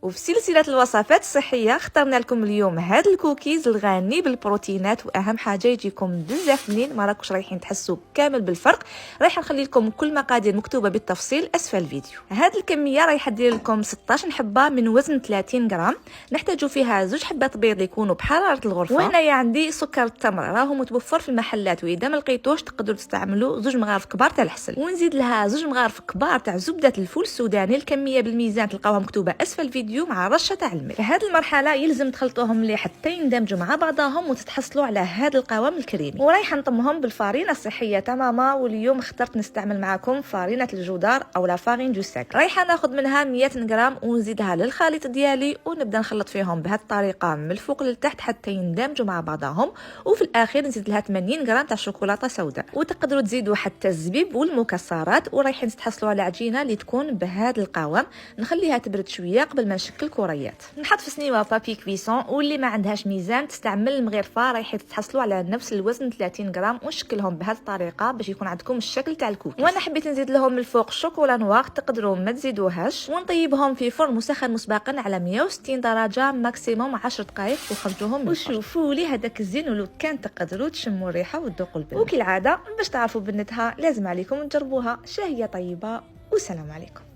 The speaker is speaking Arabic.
وفي سلسله الوصفات الصحيه اخترنا لكم اليوم هاد الكوكيز الغني بالبروتينات، واهم حاجه يجيكم بزاف منين، ما راكوش رايحين تحسوا كامل بالفرق. رايح نخلي لكم كل مقادير مكتوبه بالتفصيل اسفل الفيديو. هاد الكميه رايح دير لكم 16 حبه من وزن 30 غرام. نحتاجوا فيها 2 حبات بيض يكونوا بحراره الغرفه، وهنايا عندي سكر التمر راهو متوفر في المحلات، واذا ما لقيتوش تقدروا تستعملوا 2 مغارف كبار تاع العسل، ونزيد لها 2 مغارف كبار تاع زبده الفول السوداني. الكميه بالميزان تلقاوها مكتوبه اسفل الفيديو مع رشه تاع الملح. في هذه المرحله يلزم تخلطوهم مليح حتى يندمجوا مع بعضهم وتتحصلوا على هذا القوام الكريمي. ورايحه نطمهم بالفارينه الصحيه تاع ماما، واليوم اخترت نستعمل معكم فارينه الجدار او لا فارين دو ساك. رايحه ناخذ منها 100 غرام ونزيدها للخليط ديالي، ونبدا نخلط فيهم بهذه الطريقه من الفوق للتحت حتى يندمجوا مع بعضهم. وفي الاخير نزيد لها 80 غرام تاع شوكولاته سوداء، وتقدروا تزيدوا حتى الزبيب والمكسرات. ورايحين تحصلوا على عجينه اللي تكون بهذا القوام. نخليها تبرد شويه قبل ما نشكل كريات. نحط في سنيوه بابي كويسون، واللي ما عندهاش ميزان تستعمل المغرفه. رايحين تحصلوا على نفس الوزن 30 غرام، ونشكلهم بهذه الطريقه باش يكون عندكم الشكل تاع الكوكيز. وانا حبيت نزيد لهم من الفوق شوكولا نوار، تقدروا ما تزيدوهاش. ونطيبهم في فرن مسخن مسبقا على 160 درجه ماكسيموم 10 دقائق، وخرجوهم. وشوفوا لي هذاك الزين، ولو كان تقدروا تشموا الريحه وتذوقوا البن. وكالعاده باش تعرفوا بنتها لازم عليكم تجربوها. شهيه طيبه، والسلام عليكم.